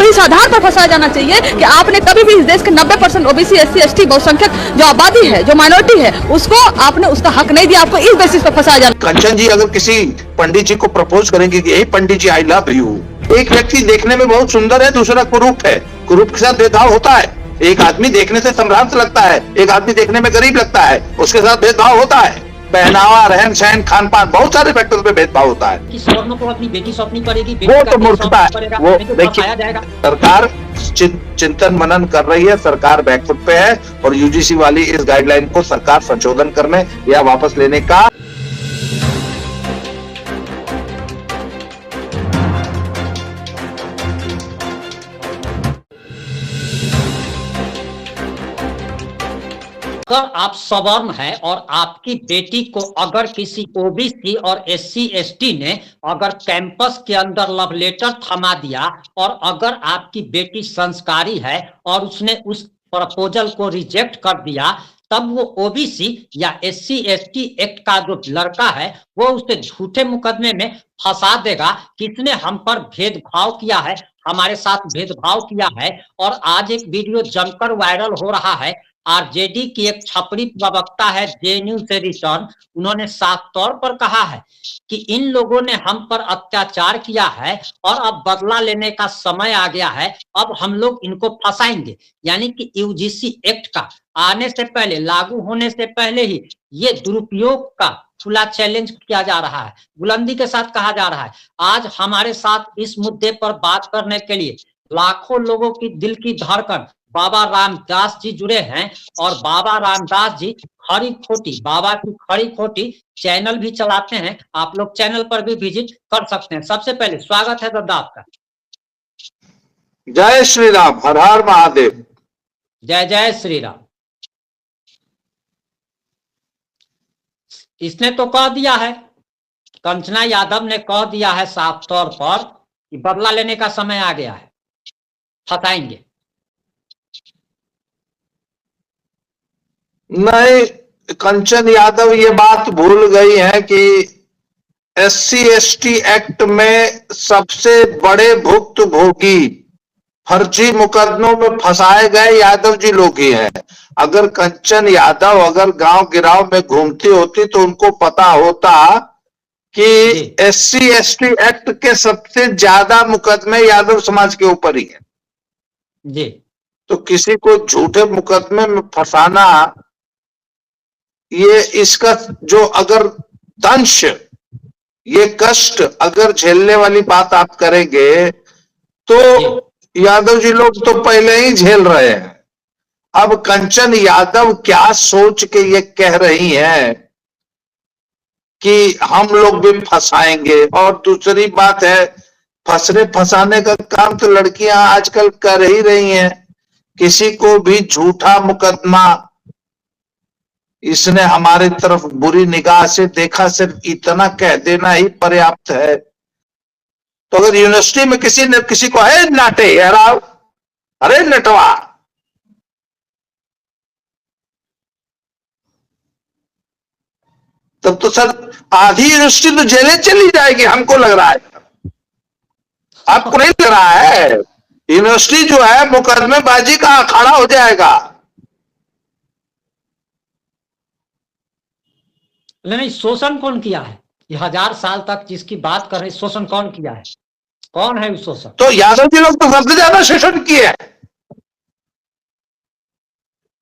आपको इस आधार पर फंसाया जाना चाहिए कि आपने कभी भी इस देश के 90% ओबीसी, एससी, एसटी, बहुसंख्यक जो आबादी है, जो माइनॉरिटी है, उसको आपने उसका हक नहीं दिया। आपको इस बेसिस पर फंसाया जाना। कंचन जी अगर किसी पंडित जी को प्रपोज करेंगे कि हे पंडित जी आई लव यू, एक व्यक्ति देखने में बहुत सुंदर है, दूसरा कुरूप है, कुरूप के साथ भेदभाव होता है। एक आदमी देखने से सम्रांत लगता है, एक आदमी देखने में गरीब लगता है, उसके साथ भेदभाव होता है। पहनावा, रहन सहन, खान पान, बहुत सारे फैक्टर पे भेदभाव होता है। कि स्वर्ण को अपनी बेटी सौंपनी पड़ेगी, वो तो मूर्खता है। वो देखिए, सरकार चिंतन मनन कर रही है, सरकार बैकफुट पे है और यूजीसी वाली इस गाइडलाइन को सरकार संशोधन करने या वापस लेने का अगर आप सवर्ण है और आपकी बेटी को अगर किसी ओबीसी और एससी एसटी ने अगर कैंपस के अंदर लव लेटर थमा दिया और अगर आपकी बेटी संस्कारी है और उसने उस प्रपोजल को रिजेक्ट कर दिया, तब वो ओबीसी या एससी एसटी एक्ट का जो लड़का है वो उसे झूठे मुकदमे में फंसा देगा कि इसने हम पर भेदभाव किया है, हमारे साथ भेदभाव किया है। और आज एक वीडियो जमकर वायरल हो रहा है, आरजेडी की एक छपरी प्रवक्ता है जेएनयू से रिटर्न, उन्होंने साफ तौर पर कहा है कि इन लोगों ने हम पर अत्याचार किया है और अब बदला लेने का समय आ गया है, अब हम लोग इनको फंसाएंगे। यानी कि यूजीसी एक्ट का आने से पहले, लागू होने से पहले ही ये दुरुपयोग का खुला चैलेंज किया जा रहा है, बुलंदी के साथ कहा जा रहा है। आज हमारे साथ इस मुद्दे पर बात करने के लिए लाखों लोगों की दिल की धड़कन बाबा रामदास जी जुड़े हैं और बाबा रामदास जी खरी खोटी, बाबा की खरी खोटी चैनल भी चलाते हैं, आप लोग चैनल पर भी विजिट कर सकते हैं। सबसे पहले स्वागत है दादा आपका। जय श्री राम, हर हर महादेव। जय जय श्री राम। इसने तो कह दिया है, कंचना यादव ने कह दिया है साफ तौर पर कि बदला लेने का समय आ गया है, फंसाएंगे। नहीं, कंचन यादव ये बात भूल गई है कि एससी एसटी एक्ट में सबसे बड़े भुक्तभोगी फर्जी मुकदमों में फंसाए गए यादव जी लोग ही हैं। अगर कंचन यादव अगर गांव गिराव में घूमती होती तो उनको पता होता कि एससी एसटी एक्ट के सबसे ज्यादा मुकदमे यादव समाज के ऊपर ही है जी। तो किसी को झूठे मुकदमे में फंसाना, ये इसका जो अगर दंश, ये कष्ट अगर झेलने वाली बात आप करेंगे तो यादव जी लोग तो पहले ही झेल रहे हैं। अब कंचन यादव क्या सोच के ये कह रही हैं कि हम लोग भी फंसाएंगे। और दूसरी बात है, फंसने फंसाने का काम तो लड़कियां आजकल कर ही रही हैं। किसी को भी झूठा मुकदमा, इसने हमारी तरफ बुरी निगाह से देखा, सिर्फ इतना कह देना ही पर्याप्त है। तो अगर यूनिवर्सिटी में किसी ने किसी को है नाटे यार, अरे नटवा, तब तो सर आधी यूनिवर्सिटी तो जेलें चली जाएगी, हमको लग रहा है। आपको नहीं लग रहा है? यूनिवर्सिटी जो है मुकदमेबाजी का अखाड़ा हो जाएगा। नहीं, शोषण कौन किया है? ये 1000 साल तक जिसकी बात कर रहे, शोषण कौन किया है? कौन है उस शोषण? तो यादव जी लोग तो सबसे ज्यादा शोषण किए हैं।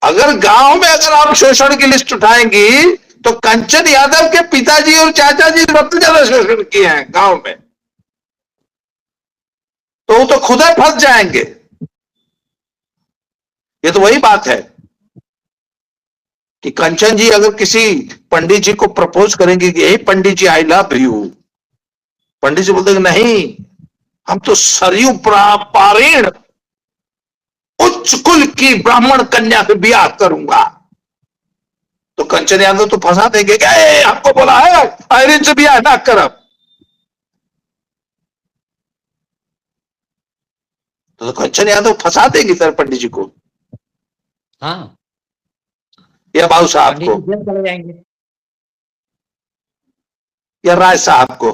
अगर गांव में अगर आप शोषण की लिस्ट उठाएंगी तो कंचन यादव के पिताजी और चाचा जी सबसे ज्यादा शोषण किए हैं गांव में, तो वो तो खुद ही फंस जाएंगे। ये तो वही बात है कि कंचन जी अगर किसी पंडित जी को प्रपोज करेंगे कि हे पंडित जी आई लव यू, पंडित जी बोलते नहीं, हम तो सरयू पारीण उच्च कुल की ब्राह्मण कन्या से ब्याह करूंगा, तो कंचन यादव तो फंसा देंगे कि हमको बोला है आयरन से ब्याह ना करब। तो कंचन यादव फंसा देंगे सर पंडित जी को, हाँ, या बाबू साहब को, चले जाएंगे, या राय साहब को।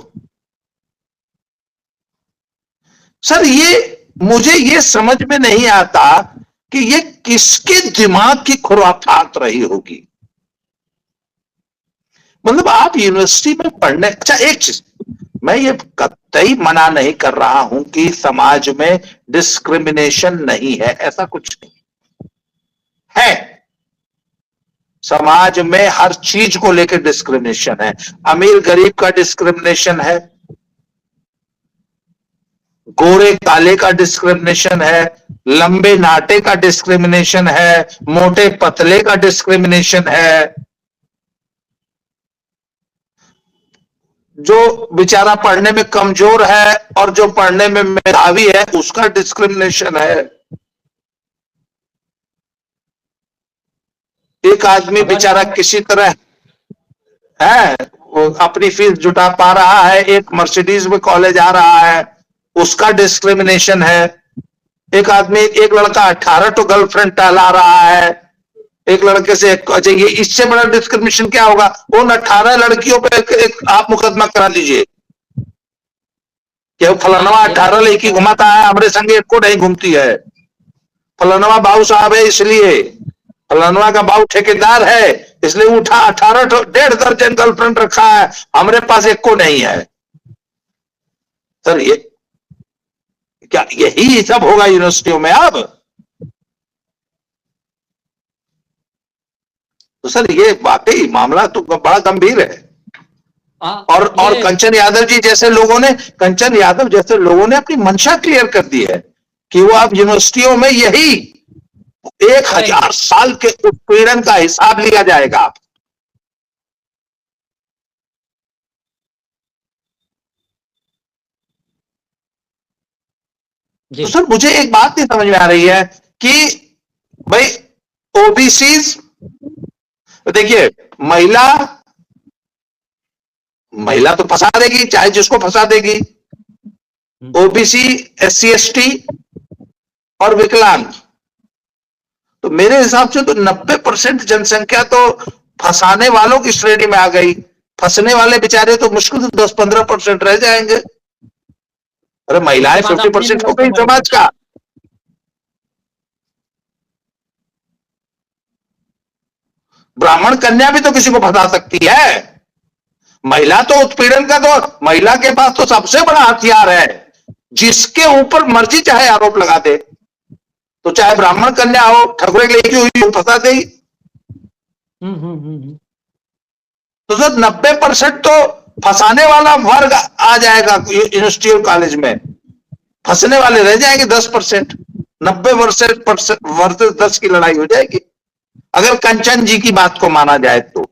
सर ये मुझे ये समझ में नहीं आता कि ये किसके दिमाग की खुराफात रही होगी। मतलब आप यूनिवर्सिटी में पढ़ने, अच्छा एक चीज मैं ये कतई मना नहीं कर रहा हूं कि समाज में डिस्क्रिमिनेशन नहीं है, ऐसा कुछ नहीं है। समाज में हर चीज को लेकर डिस्क्रिमिनेशन है। अमीर गरीब का डिस्क्रिमिनेशन है, गोरे काले का डिस्क्रिमिनेशन है, लंबे नाटे का डिस्क्रिमिनेशन है, मोटे पतले का डिस्क्रिमिनेशन है, जो बेचारा पढ़ने में कमजोर है और जो पढ़ने में मेधावी है उसका डिस्क्रिमिनेशन है। एक आदमी बेचारा किसी तरह है वो अपनी फीस जुटा पा रहा है, एक मर्सिडीज में कॉलेज आ रहा है, उसका डिस्क्रिमिनेशन है। एक आदमी, एक लड़का 18 तो गर्लफ्रेंड टहला रहा है, एक लड़के से चाहिए, इससे बड़ा डिस्क्रिमिनेशन क्या होगा। उन 18 लड़कियों पे एक आप मुकदमा करा लीजिए कि फलानवा 18 लड़की घुमाता है, हमारे संगे एक को नहीं घूमती है, फलानवा बाबू साहब है इसलिए, फलानवा का बाबू ठेकेदार है इसलिए उठा 18 1.5 दर्जन गर्लफ्रेंड रखा है, हमारे पास एक को नहीं है। सर ये क्या यही सब होगा यूनिवर्सिटियों में अब? तो सर ये वाकई मामला तो बड़ा गंभीर है। और कंचन यादव जी जैसे लोगों ने, कंचन यादव जैसे लोगों ने अपनी मंशा क्लियर कर दी है कि वो अब यूनिवर्सिटियों में यही 1000 साल के उत्पीड़न का हिसाब लिया जाएगा। तो सर मुझे एक बात नहीं समझ में आ रही है कि भाई ओबीसीज, देखिए महिला तो फंसा देगी, चाहे जिसको फंसा देगी। ओबीसी, एससी एसटी और विकलांग, तो मेरे हिसाब से तो 90% जनसंख्या तो फंसाने वालों की श्रेणी में आ गई। फंसने वाले बेचारे तो मुश्किल से 10-15% रह जाएंगे। अरे महिलाएं 50% हो गई समाज का। ब्राह्मण कन्या भी तो किसी को फंसा सकती है। महिला तो उत्पीड़न का, तो महिला के पास तो सबसे बड़ा हथियार है, जिसके ऊपर मर्जी चाहे आरोप लगा दे। तो चाहे ब्राह्मण कन्या हो, ठकुरे लेके हुई हो, फंसा देगी। तो सर 90% तो फंसाने वाला वर्ग आ जाएगा यूनिवर्सिटी और कॉलेज में, फंसने वाले रह जाएंगे 10%। 90% वर्सेस 10 की लड़ाई हो जाएगी अगर कंचन जी की बात को माना जाए तो।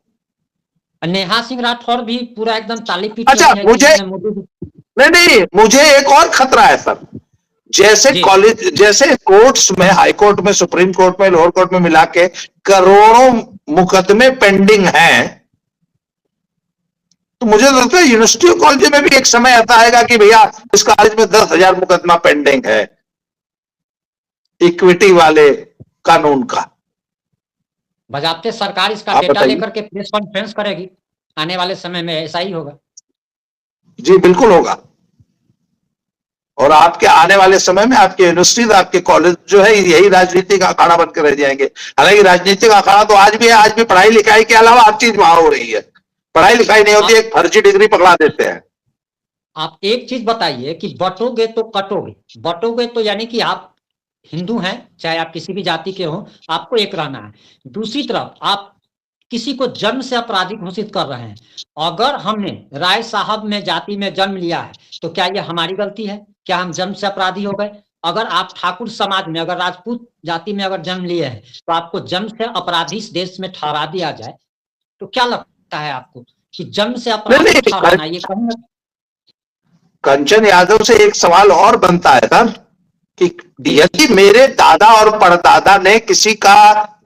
नेहा सिंह राठौर भी पूरा एकदम ताली पीट। अच्छा मुझे नहीं, मुझे एक और खतरा है सर। जैसे कॉलेज, जैसे कोर्ट्स में, हाई कोर्ट में, सुप्रीम कोर्ट में, लोअर कोर्ट में मिला के करोड़ों मुकदमे पेंडिंग हैं, तो मुझे लगता है यूनिवर्सिटी और कॉलेज में भी एक समय आता आएगा कि भैया इस कॉलेज में 10,000 मुकदमा पेंडिंग है इक्विटी वाले कानून का। बजाते सरकार इसका डेटा लेकर के प्रेस कॉन्फ्रेंस करेगी आने वाले समय में, ऐसा ही होगा। जी बिल्कुल होगा। और आपके आने वाले समय में आपके यूनिवर्सिटी, आपके कॉलेज जो है यही राजनीति का अखाड़ा बनकर रह जाएंगे। हालांकि राजनीति का अखाड़ा तो आज भी है, आज भी पढ़ाई लिखाई के अलावा हर चीज वहां हो रही है। पढ़ाई लिखाई नहीं होती, एक फर्जी डिग्री पकड़ा देते हैं। आप एक चीज बताइए कि बटोगे तो कटोगे। बटोगे तो यानी कि आप हिंदू हैं, चाहे आप किसी भी जाति के हो, आपको एक रहना है। दूसरी तरफ आप किसी को जन्म से अपराधी घोषित कर रहे हैं। अगर हमने राय साहब में जाति में जन्म लिया है तो क्या यह हमारी गलती है? क्या हम जन्म से अपराधी हो गए? अगर आप ठाकुर समाज में, अगर राजपूत जाति में अगर जन्म लिए हैं तो आपको जन्म से अपराधी इस देश में ठहरा दिया जाए तो क्या लगता है आपको कि जन्म से अपराधी ठहराना ये कहूंगा? कंचन यादव से एक सवाल और बनता है सर कि यदि मेरे दादा और परदादा ने किसी का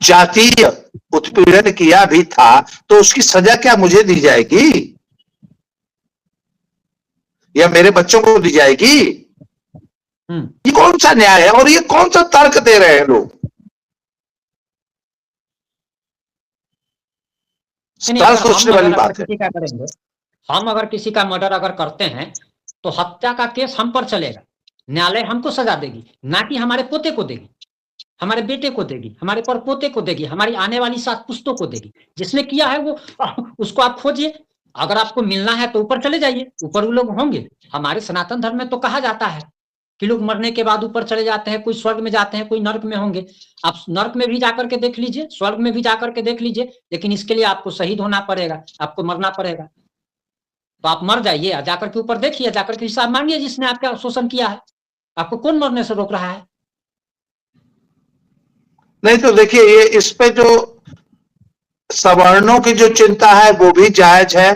जातीय उत्पीड़न किया भी था तो उसकी सजा क्या मुझे दी जाएगी या मेरे बच्चों को दी जाएगी? ये कौन सा न्याय है और ये कौन सा तर्क दे रहे हैं लोग? सोचने वाली बात है। क्या करेंगे हम? अगर किसी का मर्डर अगर करते हैं तो हत्या का केस हम पर चलेगा, न्यायालय हमको सजा देगी, ना कि हमारे पोते को देगी, हमारे बेटे को देगी, हमारे परपोते को देगी, हमारी आने वाली 7 पुश्तों को देगी। जिसने किया है वो उसको आप खोजिए, अगर आपको मिलना है तो ऊपर चले जाइए, ऊपर वो लोग होंगे। हमारे सनातन धर्म में तो कहा जाता है कि लोग मरने के बाद ऊपर चले जाते हैं, कोई स्वर्ग में जाते हैं, कोई नर्क में होंगे। आप नर्क में भी जाकर के देख लीजिए, स्वर्ग में भी जाकर के देख लीजिए, लेकिन इसके लिए आपको शहीद होना पड़ेगा, आपको मरना पड़ेगा। तो आप मर जाइए, जाकर के ऊपर देखिए, जाकर के हिसाब मांगिए जिसने आपका शोषण किया है। आपको कौन मरने से रोक रहा है? नहीं तो देखिए, ये इस पे जो सवर्णों की जो चिंता है वो भी जायज है,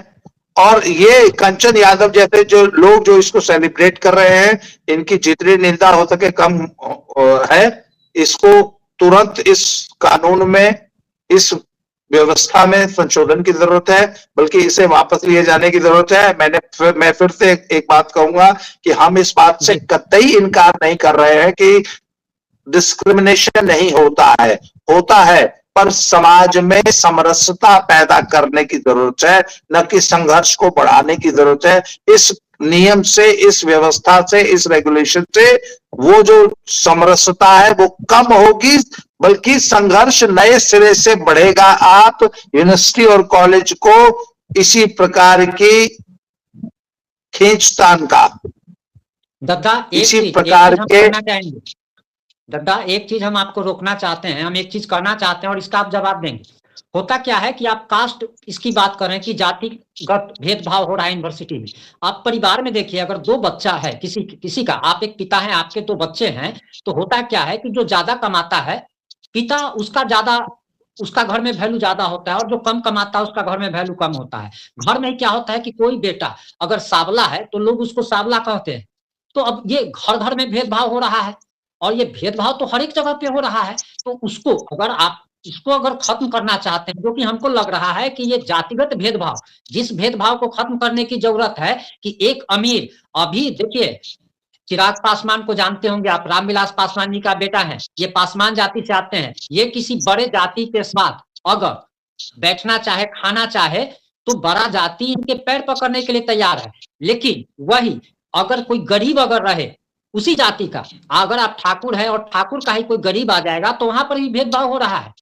और ये कंचन यादव जैसे जो लोग जो इसको सेलिब्रेट कर रहे हैं, इनकी जितनी निंदा हो सके कम है। इसको तुरंत इस कानून में, इस व्यवस्था में संशोधन की जरूरत है, बल्कि इसे वापस लिए जाने की जरूरत है। मैं फिर से एक बात कहूंगा कि हम इस बात से कतई इनकार नहीं कर रहे हैं कि डिस्क्रिमिनेशन नहीं होता है, पर समाज में समरसता पैदा करने की जरूरत है, न कि संघर्ष को बढ़ाने की जरूरत है। इस नियम से, इस व्यवस्था से, इस रेगुलेशन से वो जो समरसता है वो कम होगी, बल्कि संघर्ष नए सिरे से बढ़ेगा। आप यूनिवर्सिटी और कॉलेज को इसी प्रकार की खींचतान का, दद्दा इसी प्रकार के दद्दा एक चीज हम आपको रोकना चाहते हैं, हम एक चीज करना चाहते हैं और इसका आप जवाब देंगे। होता क्या है कि आप कास्ट इसकी बात करें कि जातिगत भेदभाव हो रहा है यूनिवर्सिटी में। आप परिवार में देखिए, अगर 2 बच्चा है किसी का, आप एक पिता हैं, आपके 2 बच्चे हैं, तो होता क्या है कि जो ज्यादा कमाता है पिता, उसका घर में वैल्यू ज्यादा होता है, और जो कम कमाता है उसका घर में वैल्यू कम होता है। घर में क्या होता है कि कोई बेटा अगर सांवला है तो लोग उसको सांवला कहते हैं। तो अब ये घर घर में भेदभाव हो रहा है, और ये भेदभाव तो हर एक जगह पे हो रहा है। तो उसको अगर खत्म करना चाहते हैं, जो कि हमको लग रहा है कि ये जातिगत भेदभाव, जिस भेदभाव को खत्म करने की जरूरत है कि एक अमीर, अभी देखिए चिराग पासवान को जानते होंगे आप, रामविलास पासवान जी का बेटा है, ये पासवान जाति से आते हैं। ये किसी बड़े जाति के साथ अगर बैठना चाहे, खाना चाहे, तो बड़ा जाति इनके पैर पकड़ने के लिए तैयार है। लेकिन वही अगर कोई गरीब अगर रहे उसी जाति का, अगर आप ठाकुर है और ठाकुर का ही कोई गरीब आ जाएगा, तो वहां पर भी भेदभाव हो रहा है।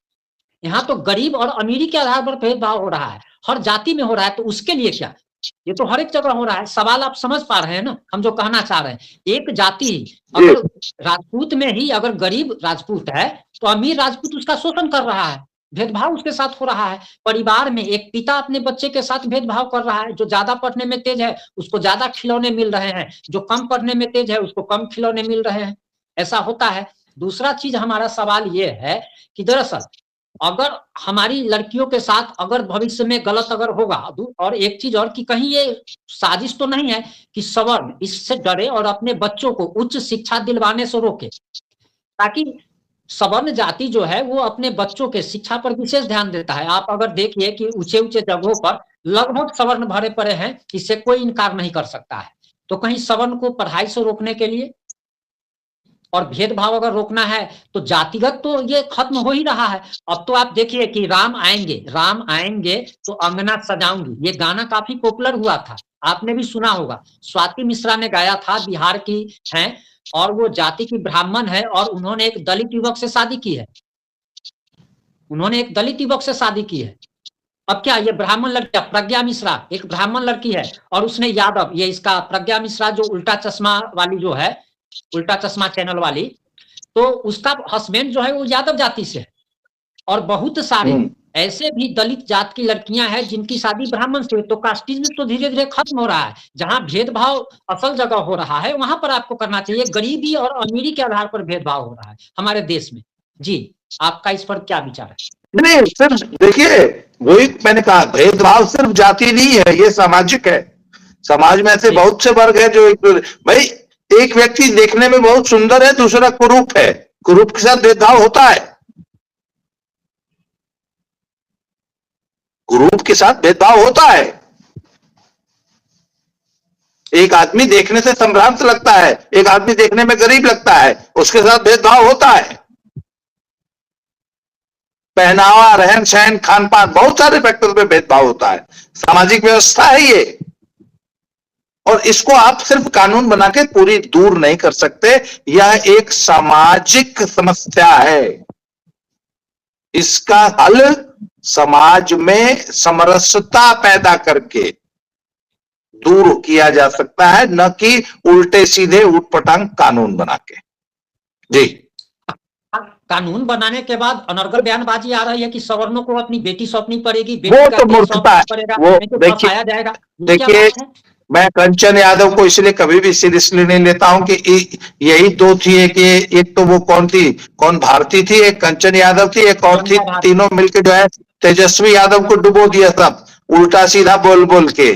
यहाँ तो गरीब और अमीरी के आधार पर भेदभाव हो रहा है, हर जाति में हो रहा है। तो उसके लिए क्या, ये तो हर एक जगह हो रहा है। सवाल आप समझ पा रहे हैं ना, हम जो कहना चाह रहे हैं। एक जाति अगर राजपूत में ही अगर गरीब राजपूत है, तो अमीर राजपूत उसका शोषण कर रहा है, भेदभाव उसके साथ हो रहा है। परिवार में एक पिता अपने बच्चे के साथ भेदभाव कर रहा है, जो ज्यादा पढ़ने में तेज है उसको ज्यादा खिलौने मिल रहे हैं, जो कम पढ़ने में तेज है उसको कम खिलौने मिल रहे हैं। ऐसा होता है। दूसरा चीज हमारा सवाल ये है कि दरअसल अगर हमारी लड़कियों के साथ अगर भविष्य में गलत अगर होगा, और एक चीज और कि कहीं ये साजिश तो नहीं है कि सवर्ण इससे डरे और अपने बच्चों को उच्च शिक्षा दिलवाने से रोके, ताकि सवर्ण जाति जो है वो अपने बच्चों के शिक्षा पर विशेष ध्यान देता है। आप अगर देखिए कि ऊंचे ऊंचे जगहों पर लगभग सवर्ण भरे पड़े हैं, इससे कोई इनकार नहीं कर सकता है। तो कहीं सवर्ण को पढ़ाई से रोकने के लिए और भेदभाव अगर रोकना है तो जातिगत तो ये खत्म हो ही रहा है। अब तो आप देखिए कि राम आएंगे तो अंगना सजाऊंगी, ये गाना काफी पॉपुलर हुआ था, आपने भी सुना होगा। स्वाति मिश्रा ने गाया था, बिहार की हैं, और वो जाति की ब्राह्मण है, और उन्होंने एक दलित युवक से शादी की है। अब क्या, ये ब्राह्मण लड़की प्रज्ञा मिश्रा एक ब्राह्मण लड़की है, और उसने यादव, ये इसका प्रज्ञा मिश्रा जो उल्टा चश्मा वाली जो है, उल्टा चश्मा चैनल वाली, तो उसका हस्बैंड जो है वो यादव जाति से है। और बहुत सारे ऐसे भी दलित जात की लड़कियां हैं जिनकी शादी ब्राह्मण से। तो कास्टिज्म तो धीरे धीरे खत्म हो रहा है। जहां भेदभाव असल जगह हो रहा है वहां पर आपको करना चाहिए। गरीबी और अमीरी के आधार पर भेदभाव हो रहा है हमारे देश में। जी, आपका इस पर क्या विचार है? नहीं, सिर्फ देखिए, वही मैंने कहा, भेदभाव सिर्फ जाति नहीं है, ये सामाजिक है। समाज में ऐसे बहुत से वर्ग है जो भाई, एक व्यक्ति देखने में बहुत सुंदर है, दूसरा कुरूप है, कुरूप के साथ भेदभाव होता है, कुरूप के साथ भेदभाव होता है। एक आदमी देखने से संभ्रांत लगता है, एक आदमी देखने में गरीब लगता है, उसके साथ भेदभाव होता है। पहनावा, रहन सहन, खान पान, बहुत सारे फैक्टर पे भेदभाव होता है। सामाजिक व्यवस्था है ये। और इसको आप सिर्फ कानून बना के पूरी दूर नहीं कर सकते। यह एक सामाजिक समस्या है, इसका हल समाज में समरसता पैदा करके दूर किया जा सकता है, न कि उल्टे सीधे उटपटांग कानून बना के। जी, कानून बनाने के बाद अनर्गल बयानबाजी आ रही है कि सवर्णों को अपनी बेटी सौंपनी पड़ेगी, वो बेटी तो का देश मूर्खता सौंपना है। पड़ेगा, वो नहीं तो देखिए, फंसाया जाएगा। ये क्या देखिए बात है? मैं कंचन यादव को इसलिए कभी भी सीरियसली नहीं लेता हूं कि यही दो थी, एक तो वो कौन थी, कौन भारती थी, एक कंचन यादव थी, एक और थी, सोनिया भारती। तीनों मिलकर जो है तेजस्वी यादव को डुबो दिया सब उल्टा सीधा बोल बोल के।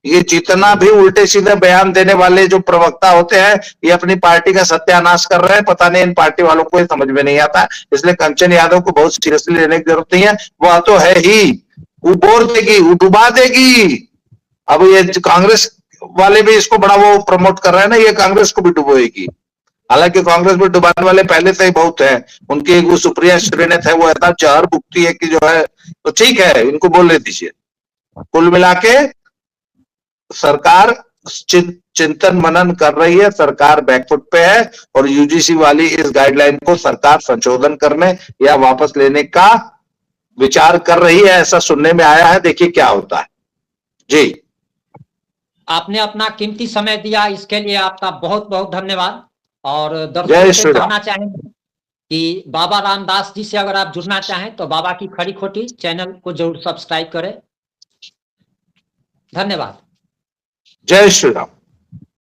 ये जितना भी उल्टे सीधे बयान देने वाले जो प्रवक्ता होते हैं, ये अपनी पार्टी का सत्यानाश कर रहे हैं। पता नहीं इन पार्टी वालों को ये समझ में नहीं आता, इसलिए कंचन यादव को बहुत सीरियसली लेने की जरूरत नहीं है। वह तो है ही, वो बोल देगी, वो डुबा देगी। अब ये कांग्रेस वाले भी इसको बड़ा वो प्रमोट कर रहे हैं ना, ये कांग्रेस को भी डुबोएगी। हालांकि कांग्रेस में डुबाने वाले पहले से ही बहुत है। उनकी एक वो सुप्रिया श्रीनाथ है, वो ऐसा जहर भुगती है कि जो है, तो ठीक है, इनको बोलने दीजिए। कुल मिला के सरकार चिंतन मनन कर रही है, सरकार बैकफुट पे है, और यूजीसी वाली इस गाइडलाइन को सरकार संशोधन करने या वापस लेने का विचार कर रही है, ऐसा सुनने में आया है। देखिए क्या होता है। जी, आपने अपना कीमती समय दिया, इसके लिए आपका बहुत बहुत धन्यवाद। और जय दर्शकों से श्री राम। कहना चाहेंगे कि बाबा रामदास जी से अगर आप जुड़ना चाहें तो बाबा की खड़ी खोटी चैनल को जरूर सब्सक्राइब करें। धन्यवाद। जय श्री राम।